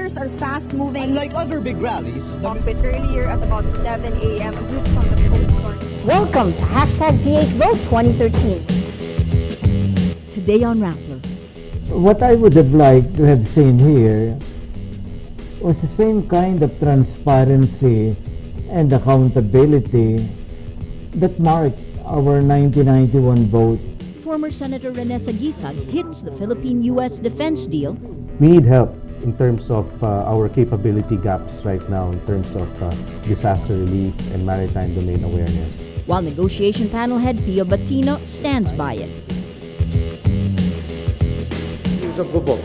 protesters are fast-moving. Unlike other big rallies, A bit earlier at about 7 a.m., a group from the Coast Guard. Welcome to #PHVote 2013. Today on Rappler. What I would have liked to have seen here was the same kind of transparency and accountability that marked our 1991 vote. Former Senator Rene Saguisag hits the Philippine-U.S. defense deal. We need help in terms of our capability gaps right now in terms of disaster relief and maritime domain awareness. While negotiation panel head Pio Batino stands by it. Isang ko po,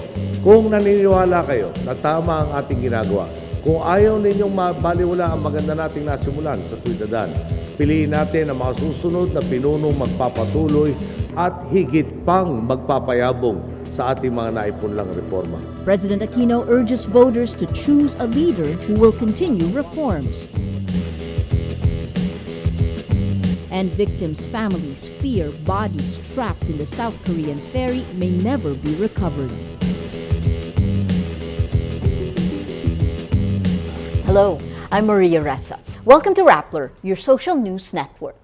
kung naniniwala kayo na tama ang ating ginagawa, kung ayaw ninyong mabaliwala ang maganda nating nasimulan sa tuwidadaan, piliin natin ang mga susunod na pinunong magpapatuloy at higit pang magpapayabong sa ating mga naipunlang reforma. President Aquino urges voters to choose a leader who will continue reforms. And victims' families fear bodies trapped in the South Korean ferry may never be recovered. Hello, I'm Maria Ressa. Welcome to Rappler, your social news network.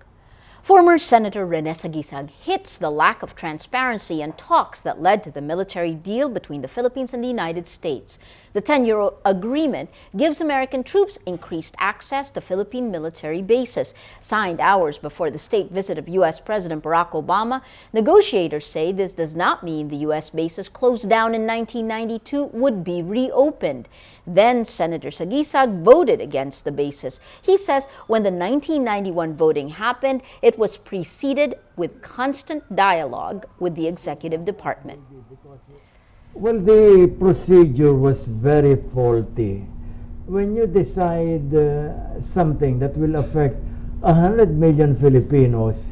Former Senator Rene Saguisag hits the lack of transparency and talks that led to the military deal between the Philippines and the United States. The 10-year agreement gives American troops increased access to Philippine military bases. Signed hours before the state visit of U.S. President Barack Obama, negotiators say this does not mean the U.S. bases closed down in 1992 would be reopened. Then Senator Saguisag voted against the bases. He says when the 1991 voting happened, it was preceded with constant dialogue with the executive department. Well, the procedure was very faulty. When you decide something that will affect 100 million Filipinos,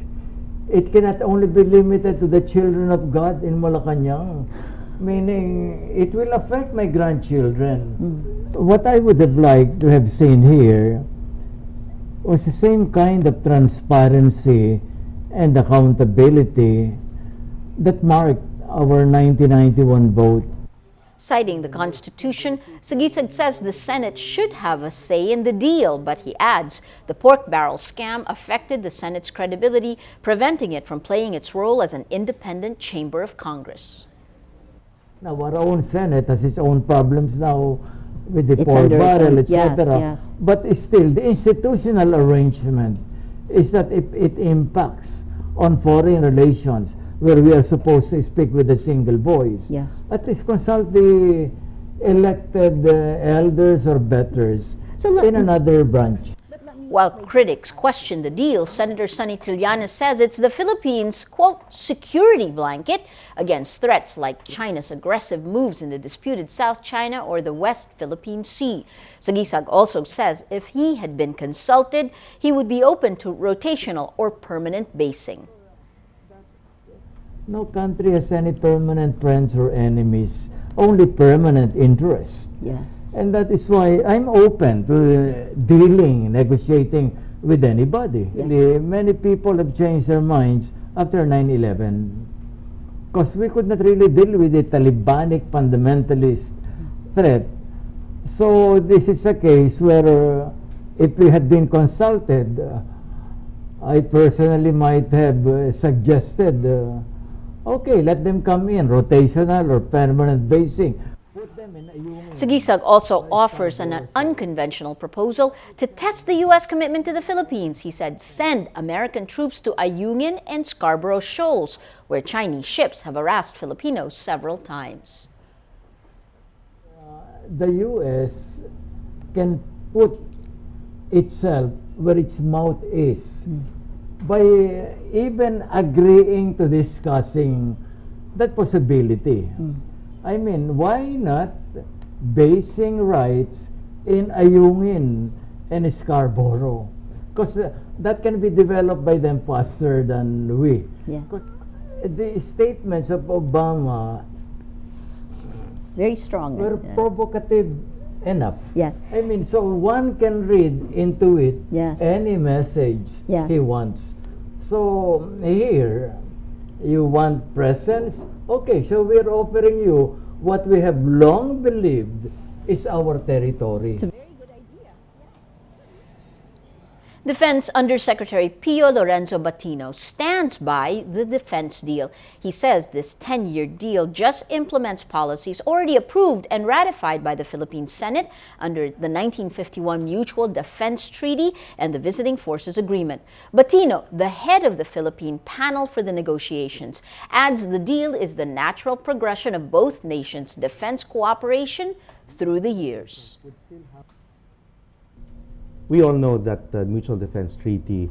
it cannot only be limited to the children of God in Malacanang, meaning it will affect my grandchildren. What I would have liked to have seen here was the same kind of transparency and accountability that marked our 1991 vote. Citing the Constitution, Saguisag says the Senate should have a say in the deal, but he adds the pork barrel scam affected the Senate's credibility, preventing it from playing its role as an independent chamber of Congress. Now, our own Senate has its own problems now with the It's pork under its barrel, own- etc. yes. But still, the institutional arrangement is that if it impacts on foreign relations, where we are supposed to speak with a single voice, Yes. at least consult the elected elders or betters in another branch. While critics question the deal, Senator Sonny Trillanes says it's the Philippines' quote, security blanket against threats like China's aggressive moves in the disputed South China or the West Philippine Sea. Saguisag also says if he had been consulted, he would be open to rotational or permanent basing. No country has any permanent friends or enemies, only permanent interests. Yes. And that is why I'm open to dealing, negotiating with anybody. Yeah. Many people have changed their minds after 9/11 because we could not really deal with the Talibanic fundamentalist threat. So this is a case where if we had been consulted, I personally might have suggested okay, let them come in, rotational or permanent basing. Saguisag also offers an unconventional proposal to test the U.S. commitment to the Philippines. He said send American troops to Ayungin and Scarborough Shoals, where Chinese ships have harassed Filipinos several times. The U.S. can put itself where its mouth is by even agreeing to discussing that possibility. I mean, why not basing rights in Ayungin and Scarborough? Because that can be developed by them faster than we. Yes. Because the statements of Obama Very strong. were provocative enough. Yes. I mean, so one can read into it Yes. any message Yes. he wants. So here, you want presence? Okay, so we're offering you what we have long believed is our territory. Defense Undersecretary Pio Lorenzo Batino stands by the defense deal. He says this 10-year deal just implements policies already approved and ratified by the Philippine Senate under the 1951 Mutual Defense Treaty and the Visiting Forces Agreement. Batino, the head of the Philippine panel for the negotiations, adds the deal is the natural progression of both nations' defense cooperation through the years. We all know that the Mutual Defense Treaty,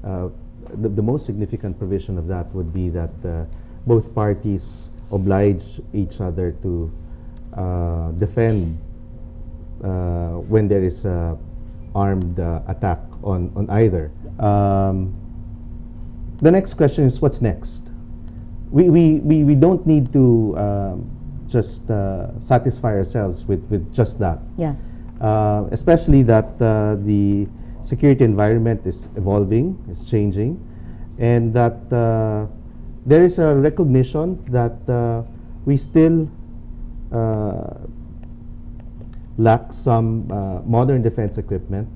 the most significant provision of that would be that both parties oblige each other to defend when there is a armed attack on either. The next question is, what's next? We don't need to just satisfy ourselves with just that. Yes. Especially that the security environment is evolving, is changing, and that there is a recognition that we still lack some modern defense equipment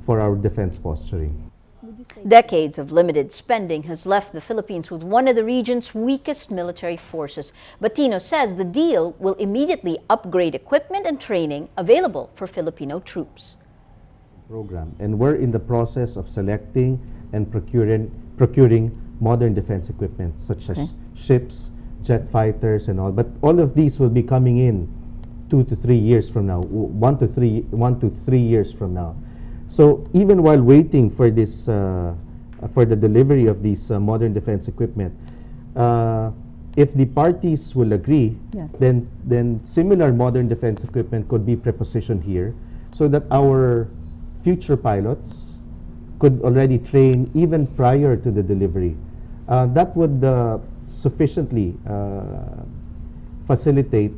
for our defense posturing. Decades of limited spending has left the Philippines with one of the region's weakest military forces. Batino says the deal will immediately upgrade equipment and training available for Filipino troops. Program. And we're in the process of selecting and procuring modern defense equipment such as ships, jet fighters and all. But all of these will be coming in 2 to 3 years from now, 1 to 3 years from now. So even while waiting for this, for the delivery of these modern defense equipment, if the parties will agree, then similar modern defense equipment could be prepositioned here, so that our future pilots could already train even prior to the delivery. That would sufficiently facilitate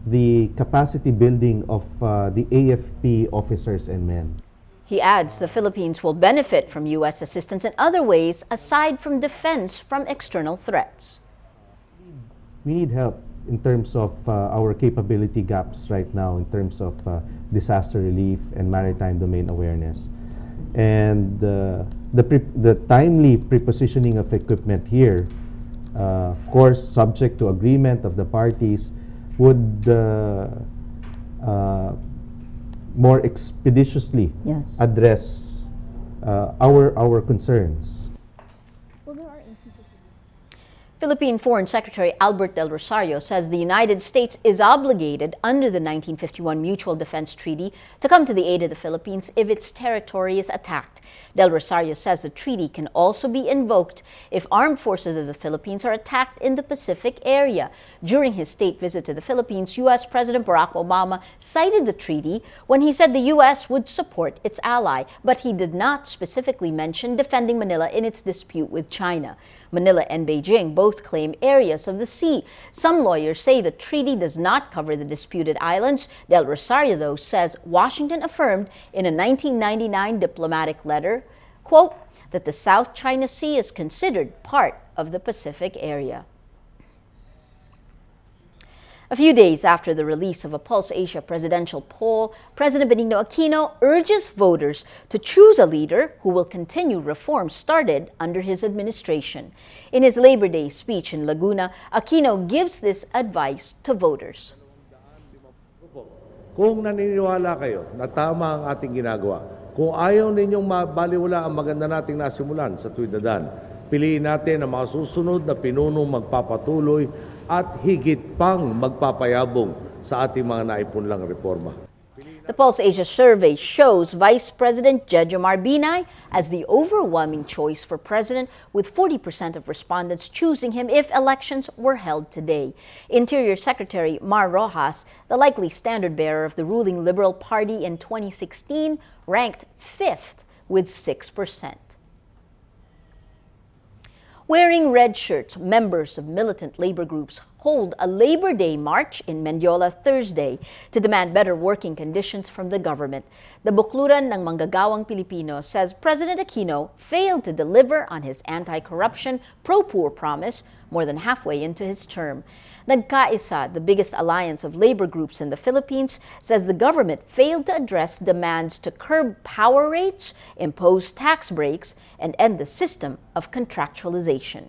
the capacity building of the AFP officers and men. He adds the Philippines will benefit from U.S. assistance in other ways aside from defense from external threats. We need help in terms of our capability gaps right now in terms of disaster relief and maritime domain awareness. And the timely prepositioning of equipment here, of course, subject to agreement of the parties, would more expeditiously address our concerns. Philippine Foreign Secretary Albert Del Rosario says the United States is obligated under the 1951 Mutual Defense Treaty to come to the aid of the Philippines if its territory is attacked. Del Rosario says the treaty can also be invoked if armed forces of the Philippines are attacked in the Pacific area. During his state visit to the Philippines, U.S. President Barack Obama cited the treaty when he said the U.S. would support its ally, but he did not specifically mention defending Manila in its dispute with China. Manila and Beijing both claim areas of the sea. Some lawyers say the treaty does not cover the disputed islands. Del Rosario, though, says Washington affirmed in a 1999 diplomatic letter, quote, that the South China Sea is considered part of the Pacific area. A few days after the release of a Pulse Asia presidential poll, President Benigno Aquino urges voters to choose a leader who will continue reforms started under his administration. In his Labor Day speech in Laguna, Aquino gives this advice to voters. Kung naniniwala kayo na tama ang ating ginagawa, kung ayaw ninyong mabaliwala ang maganda nating nasimulan sa tuwid na daan, piliin natin ang mga susunod na pinunong magpapatuloy at higit pang magpapayabong sa ating mga naipunlang reforma. The Pulse Asia survey shows Vice President Jejomar Binay as the overwhelming choice for president, with 40% of respondents choosing him if elections were held today. Interior Secretary Mar Rojas, the likely standard-bearer of the ruling Liberal Party in 2016, ranked 5th with 6%. Wearing red shirts, members of militant labor groups hold a Labor Day march in Mendiola Thursday to demand better working conditions from the government. The Bukluran ng Manggagawang Pilipino says President Aquino failed to deliver on his anti-corruption, pro-poor promise more than halfway into his term. Nagkaisa, the biggest alliance of labor groups in the Philippines, says the government failed to address demands to curb power rates, impose tax breaks, and end the system of contractualization.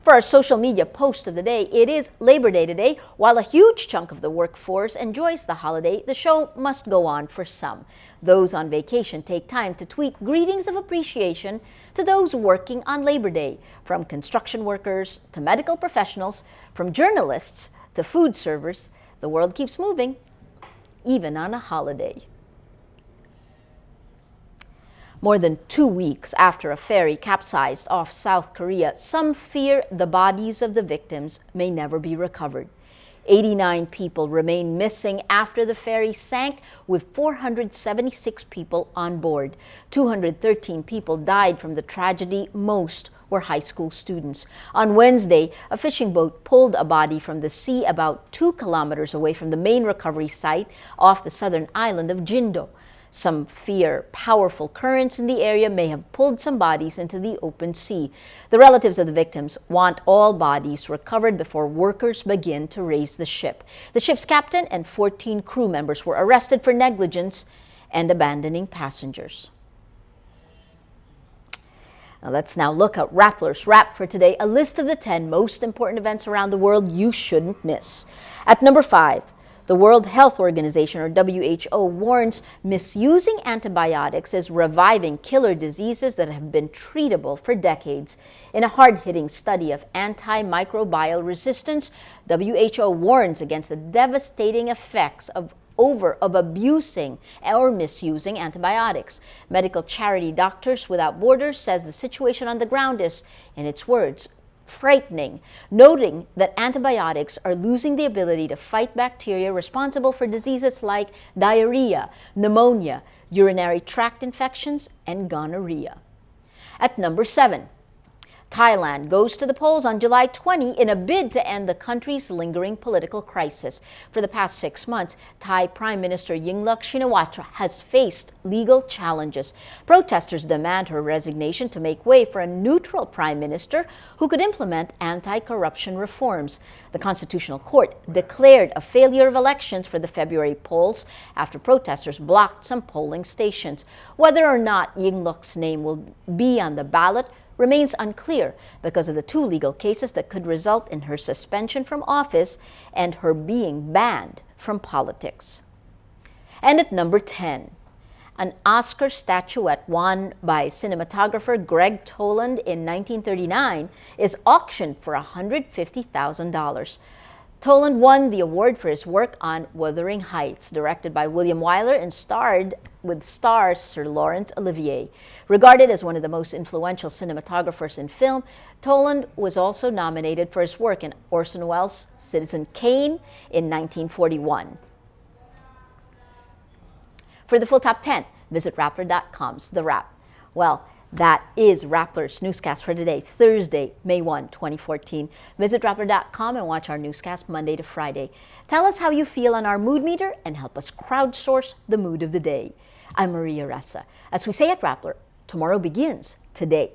For our social media post of the day, it is Labor Day today. While a huge chunk of the workforce enjoys the holiday, the show must go on for some. Those on vacation take time to tweet greetings of appreciation to those working on Labor Day, from construction workers to medical professionals, from journalists to food servers. The world keeps moving, even on a holiday. More than 2 weeks after a ferry capsized off South Korea, some fear the bodies of the victims may never be recovered. 89 people remain missing after the ferry sank, with 476 people on board. 213 people died from the tragedy. Most were high school students. On Wednesday, a fishing boat pulled a body from the sea about 2 kilometers away from the main recovery site off the southern island of Jindo. Some fear powerful currents in the area may have pulled some bodies into the open sea. The relatives of the victims want all bodies recovered before workers begin to raise the ship. The ship's captain and 14 crew members were arrested for negligence and abandoning passengers. Let's now look at Rappler's Wrap for today, a list of the 10 most important events around the world you shouldn't miss. At number 5, the World Health Organization, or WHO, warns misusing antibiotics is reviving killer diseases that have been treatable for decades. In a hard-hitting study of antimicrobial resistance, WHO warns against the devastating effects of abusing or misusing antibiotics. Medical charity Doctors Without Borders says the situation on the ground is, in its words, frightening, noting that antibiotics are losing the ability to fight bacteria responsible for diseases like diarrhea, pneumonia, urinary tract infections, and gonorrhea. At number 7, Thailand goes to the polls on July 20 in a bid to end the country's lingering political crisis. For the past 6 months, Thai Prime Minister Yingluck Shinawatra has faced legal challenges. Protesters demand her resignation to make way for a neutral prime minister who could implement anti-corruption reforms. The Constitutional Court declared a failure of elections for the February polls after protesters blocked some polling stations. Whether or not Yingluck's name will be on the ballot remains unclear because of the 2 legal cases that could result in her suspension from office and her being banned from politics. And at number 10, an Oscar statuette won by cinematographer Greg Toland in 1939 is auctioned for $150,000. Toland won the award for his work on Wuthering Heights, directed by William Wyler and starred with stars Sir Laurence Olivier. Regarded as one of the most influential cinematographers in film, Toland was also nominated for his work in Orson Welles' Citizen Kane in 1941. For the full top 10, visit Rappler.com's The Wrap. Well, that is Rappler's Newscast for today, Thursday, May 1, 2014. Visit Rappler.com and watch our newscast Monday to Friday. Tell us how you feel on our mood meter and help us crowdsource the mood of the day. I'm Maria Ressa. As we say at Rappler, tomorrow begins today.